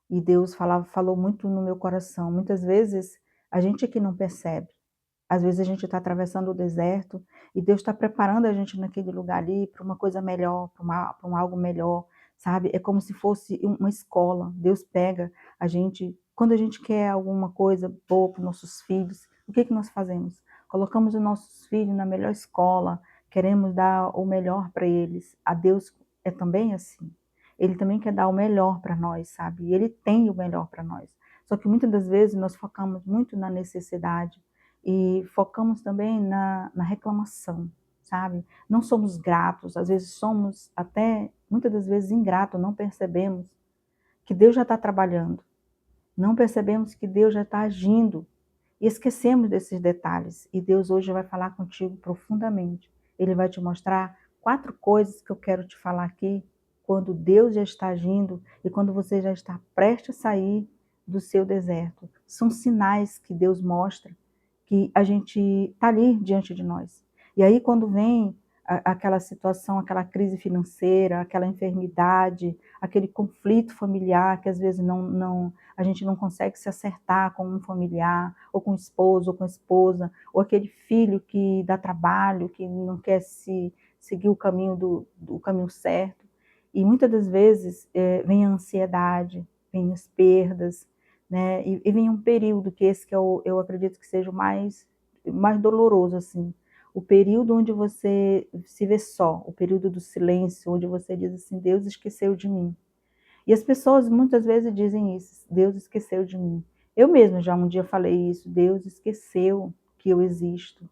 E Deus falou muito no meu coração. Muitas vezes a gente aqui não percebe. Às vezes a gente está atravessando o deserto e Deus está preparando a gente naquele lugar ali para uma coisa melhor, para um algo melhor, sabe? É como se fosse uma escola. Deus pega a gente, quando a gente quer alguma coisa boa para os nossos filhos, o que que nós fazemos? Colocamos os nossos filhos na melhor escola, queremos dar o melhor para eles. A Deus é também assim. Ele também quer dar o melhor para nós, sabe? E Ele tem o melhor para nós. Só que muitas das vezes nós focamos muito na necessidade e focamos também na reclamação, sabe? Não somos gratos, às vezes somos até, muitas das vezes, ingratos, não percebemos que Deus já está trabalhando, não percebemos que Deus já está agindo e esquecemos desses detalhes. E Deus hoje vai falar contigo profundamente. Ele vai te mostrar 4 coisas que eu quero te falar aqui, quando Deus já está agindo e quando você já está prestes a sair do seu deserto. São sinais que Deus mostra que a gente está ali diante de nós. E aí quando vem aquela situação, aquela crise financeira, aquela enfermidade, aquele conflito familiar que às vezes a gente não consegue se acertar com um familiar, ou com o esposo, ou com a esposa, ou aquele filho que dá trabalho, que não quer seguir o caminho do caminho certo. E muitas das vezes vem a ansiedade, vem as perdas, né? E vem um período que esse que eu acredito que seja o mais doloroso, assim. O período onde você se vê só, o período do silêncio, onde você diz assim, Deus esqueceu de mim. E as pessoas muitas vezes dizem isso, Deus esqueceu de mim. Eu mesma já um dia falei isso, Deus esqueceu que eu existo.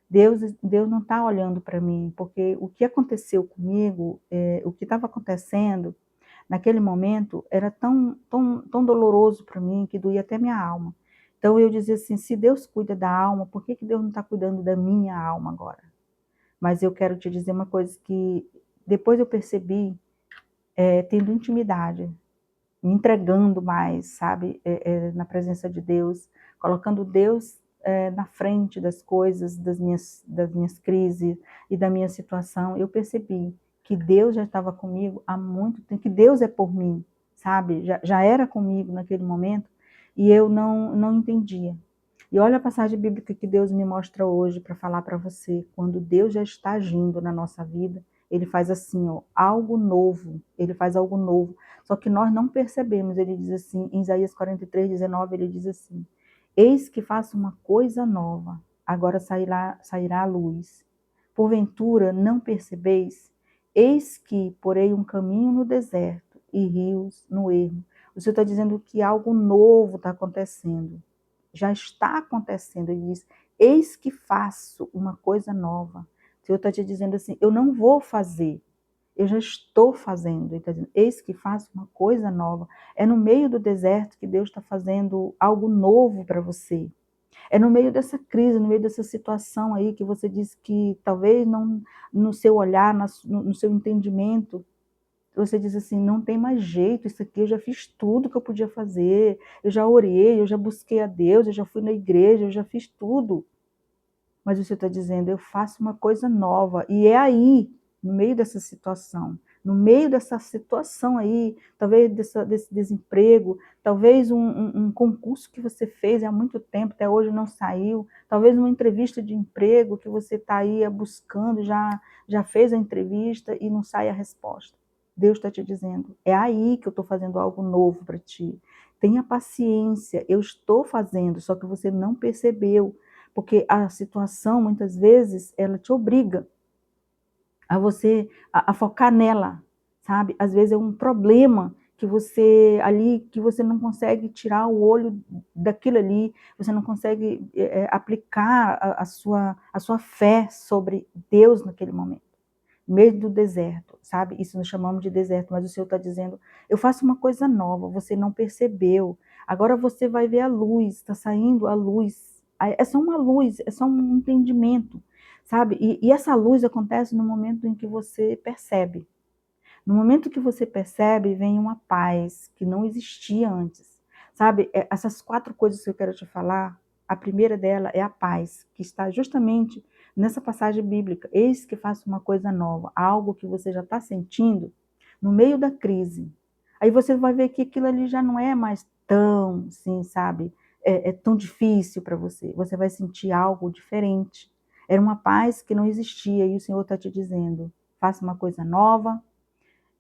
Deus não está olhando para mim, porque o que aconteceu comigo, o que estava acontecendo naquele momento era tão doloroso para mim que doía até minha alma. Então eu dizia assim, se Deus cuida da alma, por que Deus não está cuidando da minha alma agora? Mas eu quero te dizer uma coisa que depois eu percebi, tendo intimidade, me entregando mais, sabe, na presença de Deus, colocando Deus na frente das coisas, das minhas crises e da minha situação, eu percebi que Deus já estava comigo há muito tempo, que Deus é por mim, sabe, já era comigo naquele momento, e eu não entendia. E olha a passagem bíblica que Deus me mostra hoje para falar para você, quando Deus já está agindo na nossa vida, Ele faz assim, ó, algo novo, Ele faz algo novo, só que nós não percebemos. Ele diz assim, em Isaías 43:19, ele diz assim, eis que faço uma coisa nova, agora sairá a luz. Porventura não percebeis? Eis que porei um caminho no deserto e rios no ermo. O Senhor está dizendo que algo novo está acontecendo. Já está acontecendo. Ele diz, eis que faço uma coisa nova. O Senhor está te dizendo assim, eu não vou fazer, eu já estou fazendo. Ele está dizendo, eis que faço uma coisa nova. É no meio do deserto que Deus está fazendo algo novo para você. É no meio dessa crise, no meio dessa situação aí que você diz que talvez não, no seu olhar, no seu entendimento, você diz assim, não tem mais jeito, isso aqui eu já fiz tudo que eu podia fazer, eu já orei, eu já busquei a Deus, eu já fui na igreja, eu já fiz tudo. Mas o Senhor está dizendo, eu faço uma coisa nova. E é aí, no meio dessa situação, no meio dessa situação aí, talvez desse desemprego, talvez um concurso que você fez há muito tempo, até hoje não saiu, talvez uma entrevista de emprego que você está aí buscando, já fez a entrevista e não sai a resposta. Deus está te dizendo, é aí que eu estou fazendo algo novo para ti. Tenha paciência, eu estou fazendo, só que você não percebeu. Porque a situação, muitas vezes, ela te obriga a você a focar nela, sabe? Às vezes é um problema que você ali, que você não consegue tirar o olho daquilo ali, você não consegue aplicar a sua fé sobre Deus naquele momento, no meio do deserto, sabe? Isso nós chamamos de deserto, mas o Senhor está dizendo, eu faço uma coisa nova, você não percebeu, agora você vai ver a luz, está saindo a luz, é só uma luz, é só um entendimento, sabe? E essa luz acontece no momento em que você percebe. No momento que você percebe, vem uma paz que não existia antes, sabe? Essas 4 coisas que eu quero te falar, a primeira dela é a paz, que está justamente nessa passagem bíblica. Eis que faço uma coisa nova, algo que você já está sentindo no meio da crise, Aí você vai ver que aquilo ali já não é mais tão, assim, sabe, tão difícil para você. Você vai sentir algo diferente. Era uma paz que não existia e o Senhor está te dizendo: faça uma coisa nova,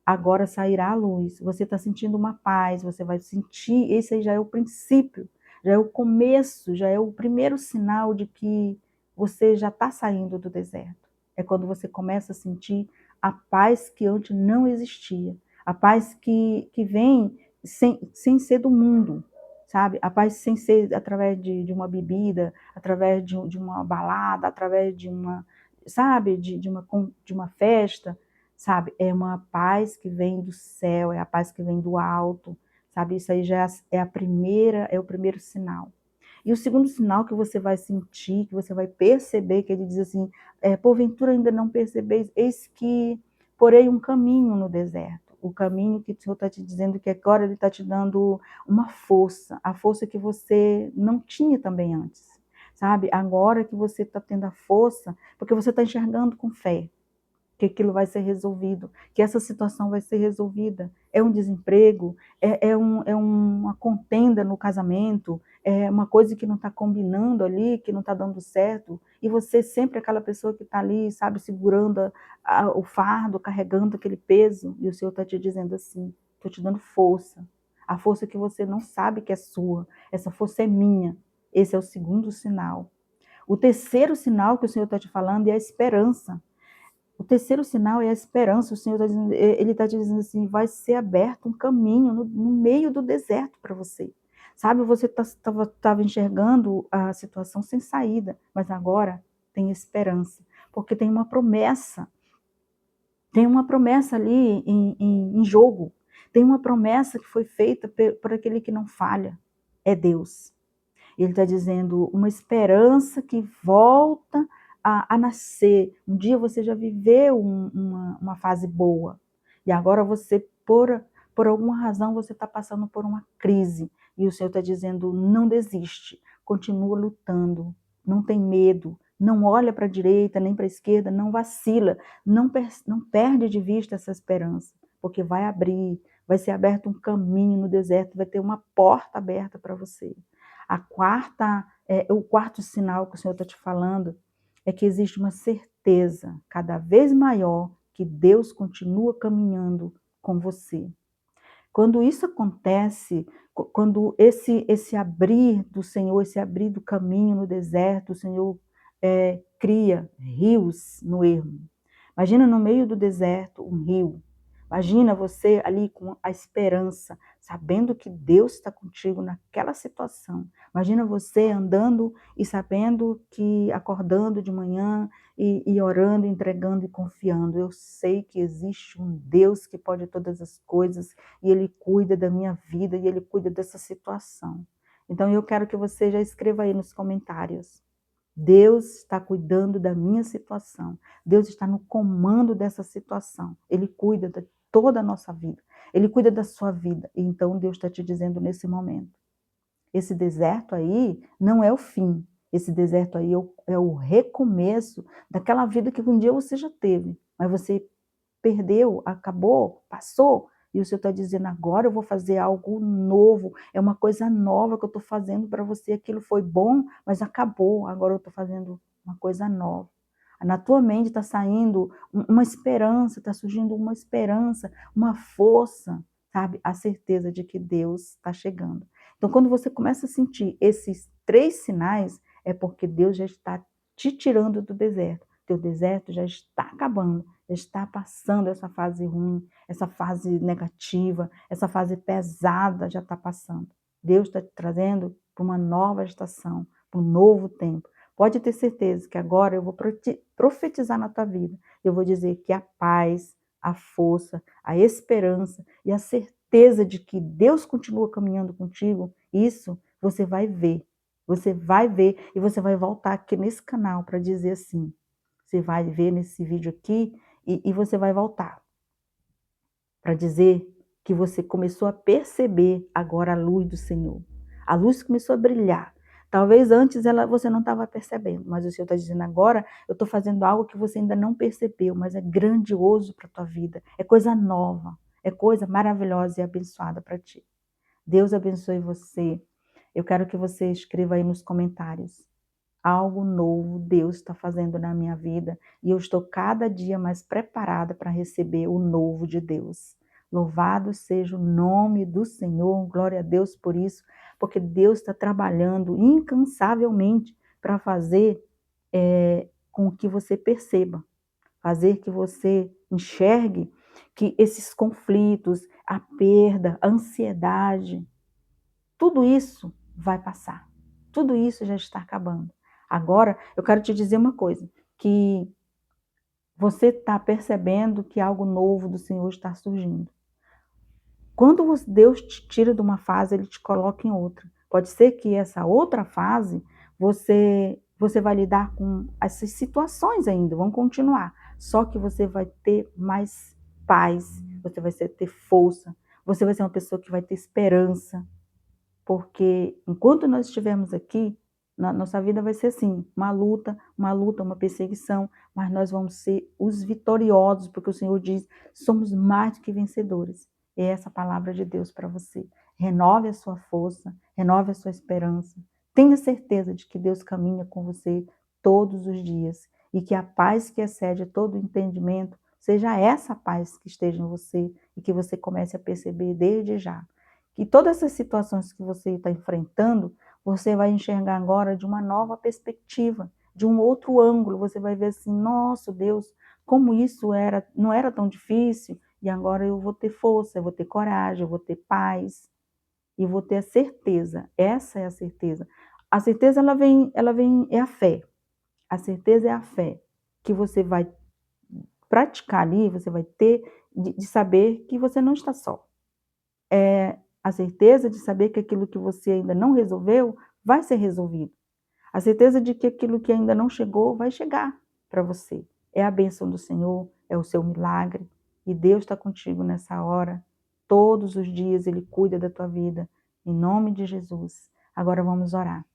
agora sairá a luz. Você está sentindo uma paz, você vai sentir, esse aí já é o princípio, já é o começo, já é o primeiro sinal de que você já está saindo do deserto. É quando você começa a sentir a paz que antes não existia, a paz que vem sem ser do mundo, sabe? A paz sem ser através de uma bebida, através de uma balada, através de uma, sabe, de uma festa, sabe? É uma paz que vem do céu, é a paz que vem do alto, sabe? Isso aí já é a primeira, é o primeiro sinal. E o segundo sinal que você vai sentir, que você vai perceber, que ele diz assim, porventura ainda não percebeis, eis que porei um caminho no deserto. O caminho que o Senhor está te dizendo que agora Ele está te dando uma força, a força que você não tinha também antes, sabe? Agora que você está tendo a força, porque você está enxergando com fé, que aquilo vai ser resolvido, que essa situação vai ser resolvida. É um desemprego, é uma contenda no casamento, é uma coisa que não está combinando ali, que não está dando certo, e você sempre é aquela pessoa que está ali, sabe, segurando o fardo, carregando aquele peso, e o Senhor está te dizendo assim, estou te dando força, a força que você não sabe que é sua, essa força é minha. Esse é o segundo sinal. O terceiro sinal que o Senhor está te falando é a esperança. O terceiro sinal é a esperança. O Senhor Ele está te dizendo assim, vai ser aberto um caminho no meio do deserto para você. Sabe, você estava enxergando a situação sem saída, mas agora tem esperança, porque tem uma promessa ali em jogo, tem uma promessa que foi feita por aquele que não falha, é Deus. Ele está dizendo uma esperança que volta a nascer. Um dia você já viveu uma fase boa e agora você, por alguma razão, você está passando por uma crise e o Senhor está dizendo, não desiste, continua lutando, não tem medo, não olha para a direita nem para a esquerda, não vacila, não perde de vista essa esperança, porque vai abrir, vai ser aberto um caminho no deserto, vai ter uma porta aberta para você. O quarto sinal que o Senhor está te falando é que existe uma certeza cada vez maior que Deus continua caminhando com você. Quando isso acontece, quando esse abrir do Senhor, esse abrir do caminho no deserto, o Senhor cria rios no ermo. Imagina no meio do deserto um rio. Imagina você ali com a esperança, sabendo que Deus está contigo naquela situação. Imagina você andando e sabendo que acordando de manhã e orando, entregando e confiando. Eu sei que existe um Deus que pode todas as coisas e Ele cuida da minha vida e Ele cuida dessa situação. Então eu quero que você já escreva aí nos comentários. Deus está cuidando da minha situação. Deus está no comando dessa situação. Ele cuida de toda a nossa vida. Ele cuida da sua vida. E então Deus está te dizendo nesse momento. Esse deserto aí não é o fim. Esse deserto aí é o recomeço daquela vida que um dia você já teve. Mas você perdeu, acabou, passou. E o Senhor está dizendo, agora eu vou fazer algo novo, é uma coisa nova que eu estou fazendo para você. Aquilo foi bom, mas acabou, agora eu estou fazendo uma coisa nova. Na tua mente está saindo uma esperança, está surgindo uma esperança, uma força, sabe? A certeza de que Deus está chegando. Então, quando você começa a sentir esses três sinais, é porque Deus já está te tirando do deserto. Teu deserto já está acabando, já está passando essa fase ruim, essa fase negativa, essa fase pesada já está passando. Deus está te trazendo para uma nova estação, para um novo tempo. Pode ter certeza que agora eu vou profetizar na tua vida. Eu vou dizer que a paz, a força, a esperança e a certeza de que Deus continua caminhando contigo, isso você vai ver. Você vai ver e você vai voltar aqui nesse canal para dizer assim, você vai ver nesse vídeo aqui e você vai voltar para dizer que você começou a perceber agora a luz do Senhor. A luz começou a brilhar. Talvez antes você não estava percebendo, mas o Senhor está dizendo agora, eu estou fazendo algo que você ainda não percebeu, mas é grandioso para a tua vida, é coisa nova, é coisa maravilhosa e abençoada para ti. Deus abençoe você. Eu quero que você escreva aí nos comentários. Algo novo Deus está fazendo na minha vida e eu estou cada dia mais preparada para receber o novo de Deus. Louvado seja o nome do Senhor, glória a Deus por isso, porque Deus está trabalhando incansavelmente para fazer com que você perceba, fazer que você enxergue que esses conflitos, a perda, a ansiedade, tudo isso vai passar. Tudo isso já está acabando. Agora, eu quero te dizer uma coisa, que você está percebendo que algo novo do Senhor está surgindo. Quando Deus te tira de uma fase, Ele te coloca em outra. Pode ser que essa outra fase, você vai lidar com essas situações ainda, vão continuar. Só que você vai ter mais paz, você vai ter força, você vai ser uma pessoa que vai ter esperança. Porque enquanto nós estivermos aqui, nossa vida vai ser assim, uma luta, uma perseguição, mas nós vamos ser os vitoriosos, porque o Senhor diz, somos mais do que vencedores. E é essa palavra de Deus para você. Renove a sua força, renove a sua esperança. Tenha certeza de que Deus caminha com você todos os dias e que a paz que excede todo entendimento seja essa paz que esteja em você e que você comece a perceber desde já. E todas essas situações que você está enfrentando, você vai enxergar agora de uma nova perspectiva, de um outro ângulo. Você vai ver assim, nossa Deus, como isso não era tão difícil, e agora eu vou ter força, eu vou ter coragem, eu vou ter paz, e vou ter a certeza. Essa é a certeza. A certeza, é a fé. A certeza é a fé que você vai praticar ali, você vai ter de saber que você não está só. A certeza de saber que aquilo que você ainda não resolveu vai ser resolvido. A certeza de que aquilo que ainda não chegou vai chegar para você. É a bênção do Senhor, é o seu milagre. E Deus está contigo nessa hora. Todos os dias Ele cuida da tua vida. Em nome de Jesus. Agora vamos orar.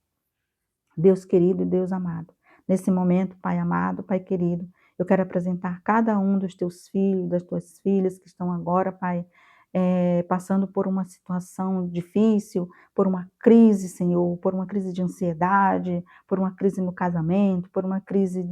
Deus querido e Deus amado. Nesse momento, Pai amado, Pai querido, eu quero apresentar cada um dos teus filhos, das tuas filhas que estão agora, Pai, passando por uma situação difícil, por uma crise, Senhor, por uma crise de ansiedade, por uma crise no casamento, por uma crise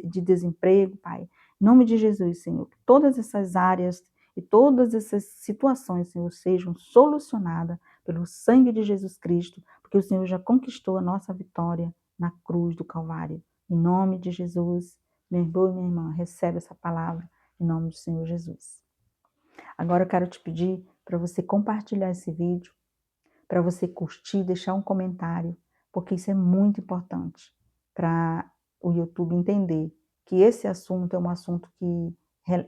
de desemprego, Pai. Em nome de Jesus, Senhor, que todas essas áreas e todas essas situações, Senhor, sejam solucionadas pelo sangue de Jesus Cristo, porque o Senhor já conquistou a nossa vitória na cruz do Calvário. Em nome de Jesus, meu irmão e minha irmã, recebe essa palavra em nome do Senhor Jesus. Agora eu quero te pedir para você compartilhar esse vídeo, para você curtir, deixar um comentário, porque isso é muito importante para o YouTube entender que esse assunto é um assunto que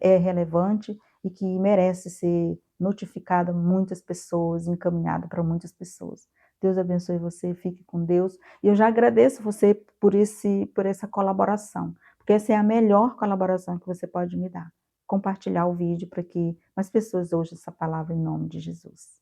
é relevante e que merece ser notificado a muitas pessoas, encaminhado para muitas pessoas. Deus abençoe você, fique com Deus. E eu já agradeço você por essa colaboração, porque essa é a melhor colaboração que você pode me dar. Compartilhar o vídeo para que mais pessoas ouçam essa palavra em nome de Jesus.